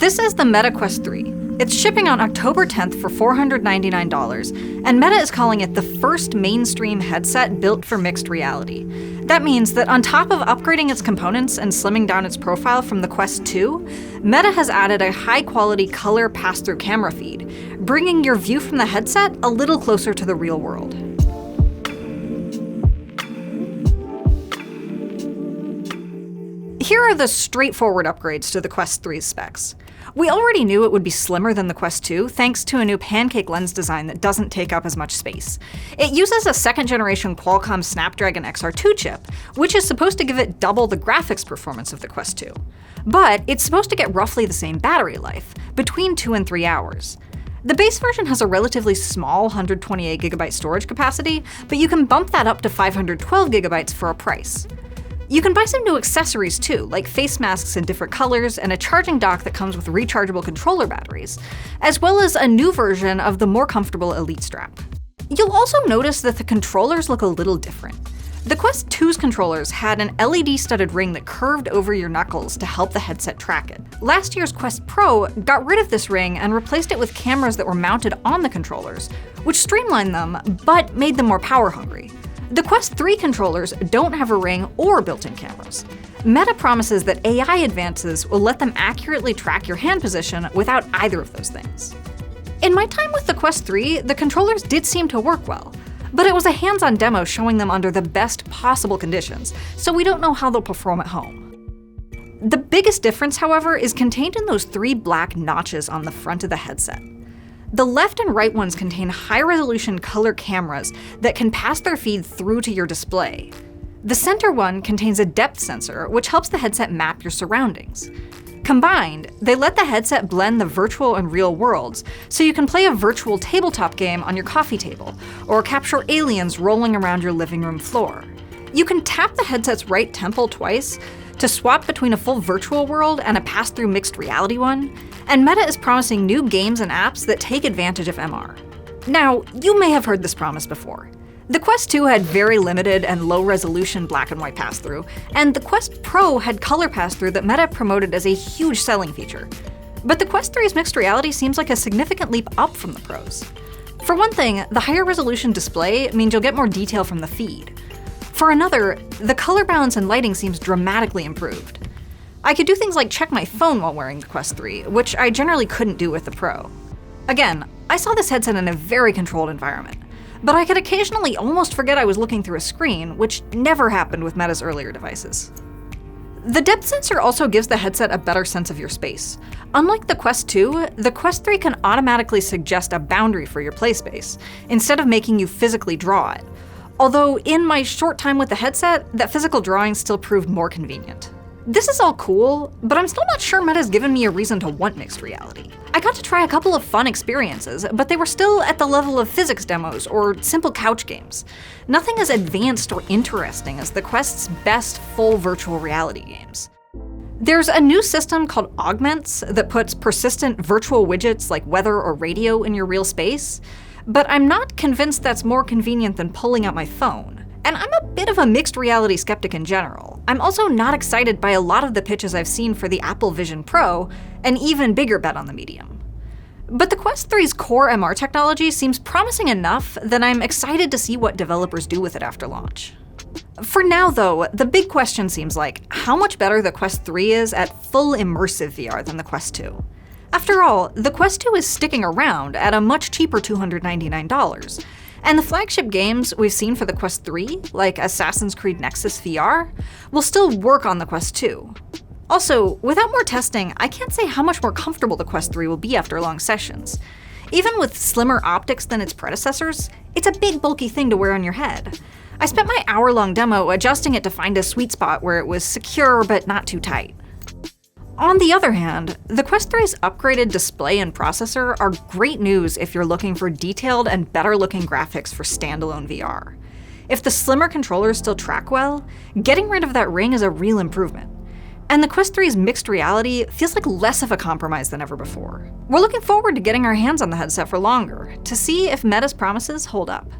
This is the Meta Quest 3. It's shipping on October 10th for $499, and Meta is calling it the first mainstream headset built for mixed reality. That means that on top of upgrading its components and slimming down its profile from the Quest 2, Meta has added a high-quality color pass-through camera feed, bringing your view from the headset a little closer to the real world. Here are the straightforward upgrades to the Quest 3's specs. We already knew it would be slimmer than the Quest 2 thanks to a new pancake lens design that doesn't take up as much space. It uses a second-generation Qualcomm Snapdragon XR2 chip, which is supposed to give it double the graphics performance of the Quest 2. But it's supposed to get roughly the same battery life, between 2 and 3 hours. The base version has a relatively small 128GB storage capacity, but you can bump that up to 512GB for a price. You can buy some new accessories too, like face masks in different colors and a charging dock that comes with rechargeable controller batteries, as well as a new version of the more comfortable Elite strap. You'll also notice that the controllers look a little different. The Quest 2's controllers had an LED-studded ring that curved over your knuckles to help the headset track it. Last year's Quest Pro got rid of this ring and replaced it with cameras that were mounted on the controllers, which streamlined them, but made them more power-hungry. The Quest 3 controllers don't have a ring or built-in cameras. Meta promises that AI advances will let them accurately track your hand position without either of those things. In my time with the Quest 3, the controllers did seem to work well, but it was a hands-on demo showing them under the best possible conditions, so we don't know how they'll perform at home. The biggest difference, however, is contained in those 3 black notches on the front of the headset. The left and right ones contain high-resolution color cameras that can pass their feed through to your display. The center one contains a depth sensor, which helps the headset map your surroundings. Combined, they let the headset blend the virtual and real worlds, so you can play a virtual tabletop game on your coffee table, or capture aliens rolling around your living room floor. You can tap the headset's right temple twice to swap between a full virtual world and a pass-through mixed reality one, and Meta is promising new games and apps that take advantage of MR. Now, you may have heard this promise before. The Quest 2 had very limited and low-resolution black and white pass-through, and the Quest Pro had color pass-through that Meta promoted as a huge selling feature. But the Quest 3's mixed reality seems like a significant leap up from the Pros. For one thing, the higher resolution display means you'll get more detail from the feed. For another, the color balance and lighting seems dramatically improved. I could do things like check my phone while wearing the Quest 3, which I generally couldn't do with the Pro. Again, I saw this headset in a very controlled environment, but I could occasionally almost forget I was looking through a screen, which never happened with Meta's earlier devices. The depth sensor also gives the headset a better sense of your space. Unlike the Quest 2, the Quest 3 can automatically suggest a boundary for your play space, instead of making you physically draw it. Although in my short time with the headset, that physical drawing still proved more convenient. This is all cool, but I'm still not sure Meta's given me a reason to want mixed reality. I got to try a couple of fun experiences, but they were still at the level of physics demos or simple couch games. Nothing as advanced or interesting as the Quest's best full virtual reality games. There's a new system called Augments that puts persistent virtual widgets like weather or radio in your real space, but I'm not convinced that's more convenient than pulling out my phone. And I'm a bit of a mixed reality skeptic in general. I'm also not excited by a lot of the pitches I've seen for the Apple Vision Pro, an even bigger bet on the medium. But the Quest 3's core MR technology seems promising enough that I'm excited to see what developers do with it after launch. For now though, the big question seems like how much better the Quest 3 is at full immersive VR than the Quest 2. After all, the Quest 2 is sticking around at a much cheaper $299, and the flagship games we've seen for the Quest 3, like Assassin's Creed Nexus VR, will still work on the Quest 2. Also, without more testing, I can't say how much more comfortable the Quest 3 will be after long sessions. Even with slimmer optics than its predecessors, it's a big bulky thing to wear on your head. I spent my hour-long demo adjusting it to find a sweet spot where it was secure but not too tight. On the other hand, the Quest 3's upgraded display and processor are great news if you're looking for detailed and better-looking graphics for standalone VR. If the slimmer controllers still track well, getting rid of that ring is a real improvement. And the Quest 3's mixed reality feels like less of a compromise than ever before. We're looking forward to getting our hands on the headset for longer, to see if Meta's promises hold up.